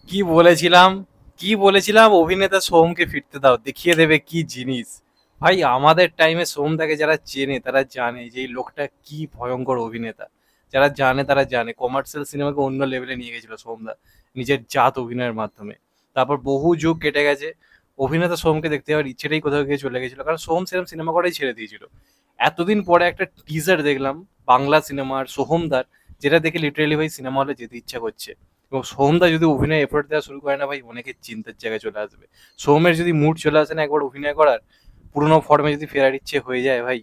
কি বলেছিলাম কি বলেছিলাম, অভিনেতা সোহমকে ফিরতে দাও, দেখিয়ে দেবে কি জিনিস। ভাই আমাদের টাইমে সোহমদাকে যারা চেনে তারা জানে যে এই লোকটা কি ভয়ঙ্কর অভিনেতা। যারা জানে তারা জানে কমার্শিয়াল সিনেমাকে অন্য লেভেলে নিয়ে গেছিল সোহমদা নিজের জাত অভিনয়ের মাধ্যমে। তারপর বহু যুগ কেটে গেছে, অভিনেতা সোহমকে দেখতে যাওয়ার ইচ্ছেটাই কোথাও গিয়ে চলে গেছিল, কারণ সোহম সেরকম সিনেমা করাই ছেড়ে দিয়েছিল। এতদিন পরে একটা টিজার দেখলাম বাংলা সিনেমার সোহমদার, যেটা দেখে লিটারেলি ভাই সিনেমা হলে যেতে ইচ্ছা করছে। এবং সোহমদা যদি অভিনয় এফোর্ট দেওয়া শুরু করে না ভাই, অনেকের চিন্তার জায়গায় চলে আসবে। সোহমের যদি মুড চলে আসে না একবার অভিনয় করার, পুরোনো ফর্মে যদি ফেরার ইচ্ছে হয়ে যায় ভাই,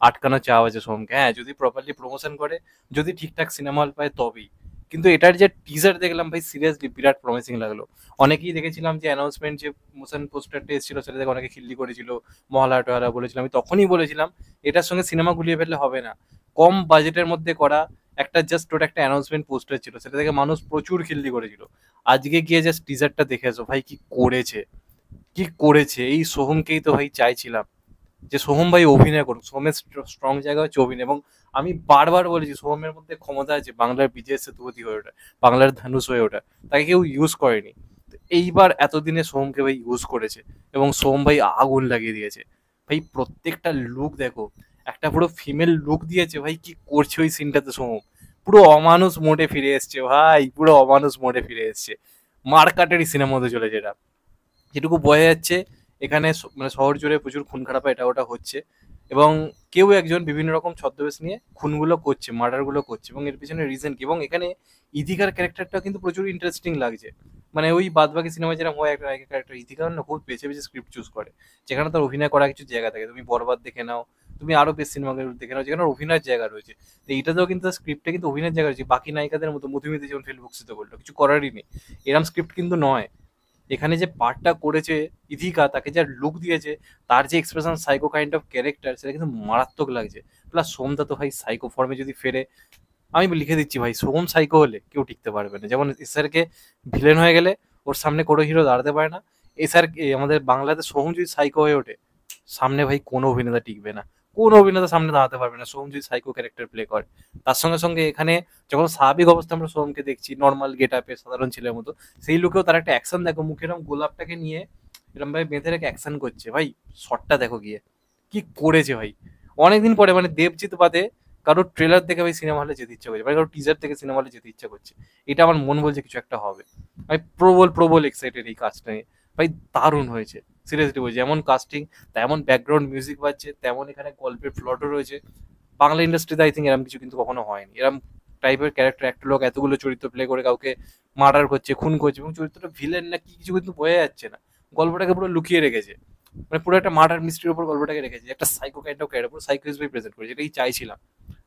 আটকানো চাওয়া আছে সোহমকে। হ্যাঁ, যদি প্রপারলি প্রমোশন করে, যদি ঠিকঠাক সিনেমা হল পায় তবেই। কিন্তু এটার যে টিজার দেখলাম ভাই, সিরিয়াসলি বিরাট প্রমিসিং লাগলো। অনেকেই দেখেছিলাম যে অ্যানাউন্সমেন্ট যে মোশন পোস্টারটা এসেছিল সেটা দেখে অনেকে খিল্লি করেছিল, মহলা টহলা বলেছিলাম। আমি তখনই বলেছিলাম এটার সঙ্গে সিনেমা গুলিয়ে ফেললে হবে না। কম বাজেটের মধ্যে করা একটা জাস্ট ওটা একটা অ্যানাউন্সমেন্ট পোস্টার ছিল, সেটা দেখে মানুষ প্রচুর খিল্লি করেছিল। আজকে গিয়ে জাস্ট টিজারটা দেখে এসো ভাই, কি করেছে, কি করেছে। এই সোহমকেই তো ভাই চাইছিলাম, যে সোহম ভাই অভিনয় করুক। সোহমের স্ট্রং জায়গা হচ্ছে অভিনয়, এবং আমি বারবার বলেছি সোহমের মধ্যে ক্ষমতা আছে বাংলার বিজয় সেতুপতি হয়ে ওঠা, বাংলার ধানুষ হয়ে ওঠা। তাকে কেউ ইউজ করেনি। তো এইবার এতদিনে সোহমকে ভাই ইউজ করেছে, এবং সোহম ভাই আগুন লাগিয়ে দিয়েছে। ভাই প্রত্যেকটা লুক দেখো, একটা পুরো ফিমেল লুক দিয়েছে ভাই, কি করছে ওই সিনটাতে সোহম। পুরো অমানুষ মোডে ফিরে এসছে ভাই, পুরো অমানুষ মোডে ফিরে এসছে। মারকাটারি সিনেমা মধ্যে চলেছে এটা, যেটুকু বোঝা যাচ্ছে। এখানে মানে শহর জুড়ে প্রচুর খুন খারাপা এটা ওটা হচ্ছে, এবং কেউ একজন বিভিন্ন রকম ছদ্মবেশ নিয়ে খুনগুলো করছে, মার্ডারগুলো করছে, এবং এর পিছনে রিজন কি। এবং এখানে ইথিকার ক্যারেক্টারটা কিন্তু প্রচুর ইন্টারেস্টিং লাগছে। মানে ওই বাদবাকি সিনেমায় যেরকম হয় একটা নায়িকা ক্যারেক্টার, ইথিকার না খুব বেছে বেছে স্ক্রিপ্ট চুজ করে, যেখানে তার অভিনয় করার কিছু জায়গা থাকে। তুমি বরবাদ দেখে নাও, তুমি আরো বেশ সিনেমা দেখে নাও যেখানে ওর অভিনয়ের জায়গা রয়েছে। তো এইটাতেও কিন্তু স্ক্রিপ্টে কিন্তু অভিনয়ের জায়গা রয়েছে, বাকি নায়িকাদের মতো মধুমিতা যেমন ফেল বক্সিত করলো, কিছু করারই নেই। এরম স্ক্রিপ্ট কিন্তু নয়। এখানে যে পার্টটা করেছে ইথিকা, তাকে যা লুক দিয়েছে, তার যে expression, psycho kind of character, সেটা কিন্তু মারাত্মক লাগছে। প্লাস সোমদা তো ভাই সাইকো ফর্মে যদি ফেরে, আমি লিখে দিচ্ছি ভাই, সোহম সাইকো হলে কেউ টিকতে পারবে না। যেমন এসআরকে ভিলেন হয়ে গেলে ওর সামনে কোনো হিরো দাঁড়াতে পারে না, এসআর আমাদের বাংলাতে সোহম যদি সাইকো হয়ে ওঠে, সামনে ভাই কোনো অভিনেতা টিকবে না। কোনো অভিনেতা সামনে দাঁড়াতে পারবে না সোহম যদি সাইকো ক্যারেক্টার প্লে করে। তার সঙ্গে সঙ্গে এখানে যখন স্বাভাবিক অবস্থা আমরা সোহমকে দেখছি নর্মাল গেট আপে সাধারণ ছেলের মতো, সেই লুকেও তার একটা অ্যাকশন দেখো, মুখে এরকম গোলাপটাকে নিয়ে এরকম ভাবে বেঁধে রেখে অ্যাকশন করছে ভাই। শটটা দেখো গিয়ে, কি করেছে ভাই। অনেকদিন পরে মানে দেবজিৎ বাদে কারোর ট্রেলার দেখে ভাই সিনেমা হলে যেতে ইচ্ছা করছে, মানে কারোর টিজার দেখে সিনেমা হলে যেতে ইচ্ছা করছে। এটা আমার মন বলছে কিছু একটা হবে। আমি প্রবল প্রবল এক্সাইটেড এই কাজটা নিয়ে। ভাই দারুণ হয়েছে, সিরিয়াসলি বলছি। যেমন কাস্টিং, তেমন ব্যাকগ্রাউন্ড মিউজিক বাজছে, তেমন এখানে গল্পের প্লটও রয়েছে। বাংলা ইন্ডাস্ট্রিতে আই থিঙ্ক এরকম কিছু কিন্তু কখনো হয়নি। এরকম টাইপের ক্যারেক্টার একটা লোক এতগুলো চরিত্র প্লে করে কাউকে মার্ডার করছে, খুন করছে, এবং চরিত্রটা ভিলেন না কি কিছু কিন্তু বোঝা যাচ্ছে না। গল্পটাকে পুরো লুকিয়ে রেখেছে, মানে পুরো একটা মার্ডার মিস্ট্রির উপর গল্পটাকে রেখেছে। একটা সাইকো কাইন্ড অফ ক্যারেক্টার, পুরো সাইকো হিসেবে প্রেজেন্ট করেছে, এটাই চাইছিলাম।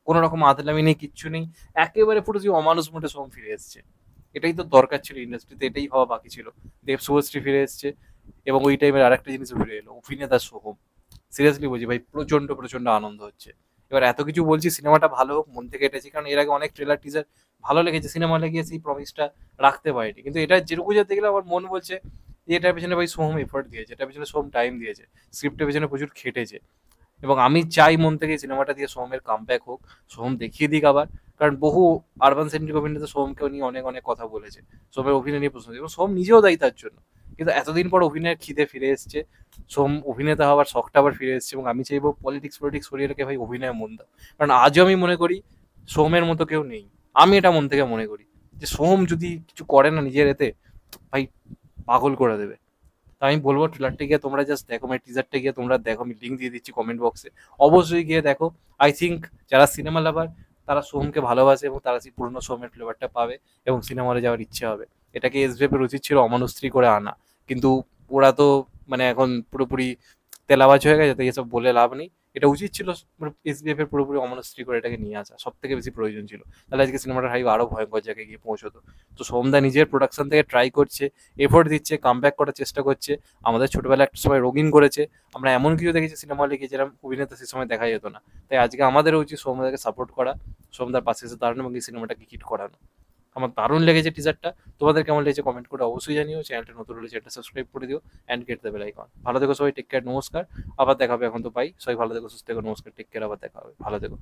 কোনো রকম আদলামি নেই, কিচ্ছু নেই। একেবারে পুরো যে অমানুষ মোটে সোম ফিরে এসছে, এটাই তো দরকার ছিল ইন্ডাস্ট্রিতে, এটাই হওয়া বাকি ছিল। দেব শুভশ্রী ফিরে এসছে, এবং ওই টাইমের আরেকটা জিনিস ফিরে এলো, অভিনেতা সোহম। সিরিয়াসলি বলছি ভাই, প্রচন্ড প্রচন্ড আনন্দ হচ্ছে। এবার এত কিছু বলছি, সিনেমাটা ভালো হোক মন থেকে এটেছি, কারণ এর আগে অনেক ট্রেলার টিজার ভালো লেগেছে, সিনেমা লেগে সেই প্রমিসটা রাখতে পারেনি। কিন্তু এটা যেটুকু যা দেখলে আমার মন বলছে যে এটার পেছনে ভাই সোহম এফোর্ট দিয়েছে, এটার পেছনে সোহম টাইম দিয়েছে, স্ক্রিপ্টের পেছনে প্রচুর খেটেছে। এবং আমি চাই মন থেকে সিনেমাটা দিয়ে সোহমের কামব্যাক হোক, সোহম দেখিয়ে দিক আবার। কারণ বহু আরবান সেন্ট্রিক অভিনেতা সোহমকেও নিয়ে অনেক অনেক কথা বলেছে, সোহমের অভিনয় নিয়ে প্রশ্ন, এবং সোহম নিজেও দায়ী তার জন্য। কিন্তু এতদিন পর অভিনয়ের খিদে ফিরে এসছে, সোহম অভিনেতা হওয়ার শখটা আবার ফিরে এসছে, এবং আমি চাইবো পলিটিক্স পলিটিক্স সরিয়ে রেখে ভাই অভিনয়ে মন দাও। কারণ আজও আমি মনে করি সোহমের মতো কেউ নেই। আমি এটা মন থেকে মনে করি যে সোহম যদি কিছু করে না নিজের এতে, ভাই পাগল করে দেবে। তো আমি বলবো ট্রেলারটা গিয়ে তোমরা জাস্ট দেখো, মানে টিজারটা গিয়ে তোমরা দেখো, আমি লিঙ্ক দিয়ে দিচ্ছি কমেন্ট বক্সে। অবশ্যই গিয়ে দেখো। আই থিঙ্ক যারা সিনেমা লাভার তারা সোহমকে ভালোবাসে, এবং তারা সেই পুরনো সোহমের ফ্লেভারটা পাবে, এবং সিনেমা হলে যাওয়ার ইচ্ছে হবে। এটাকে এসভিএফের উচিত ছিল অমানুস্ত্রী করে আনা, কিন্তু ওরা তো মানে এখন পুরোপুরি তেলাবাজ হয়ে গেছে, তাই এসব বলে লাভ নেই। এটা উচিত ছিল এসবিএফ এর পুরোপুরি অমনস্ত্রী করে এটাকে নিয়ে আসা, সব থেকে বেশি প্রয়োজন ছিল। তাহলে আজকে সিনেমাটার হাইপ আরো ভয়ঙ্কর জায়গায় গিয়ে পৌঁছতো। তো সোমদা নিজের প্রোডাকশন থেকে ট্রাই করছে, এফোর্ট দিচ্ছে, কামব্যাক করার চেষ্টা করছে। আমাদের ছোটবেলা একটা সময় রঙিন করেছে, আমরা এমন কিছু দেখেছি সিনেমা হলে গিয়ে যেরকম অভিনেতা সে সময় দেখা যেত না। তাই আজকে আমাদের উচিত সোমদাকে সাপোর্ট করা, সোমদার পাশে এসে দাঁড়ানো, এবং এই সিনেমাটাকে হিট করানো। আমার দারুণ লেগেছে টিজারটা। তোমাদের কেমন লেগেছে কমেন্ট করে অবশ্যই জানিও। চ্যানেলটা নতুন হলে চ্যানেলটা সাবস্ক্রাইব করে দিও, and get the bell icon. ভালো থেকো সবাই, টেক কেয়ার, নমস্কার। আবার দেখা হবে, এখন তো পাই। সবাই ভালো থেকো, সুস্থ থেকো, নমস্কার, টেক কেয়ার, আবার দেখা হবে, ভালো থেকো।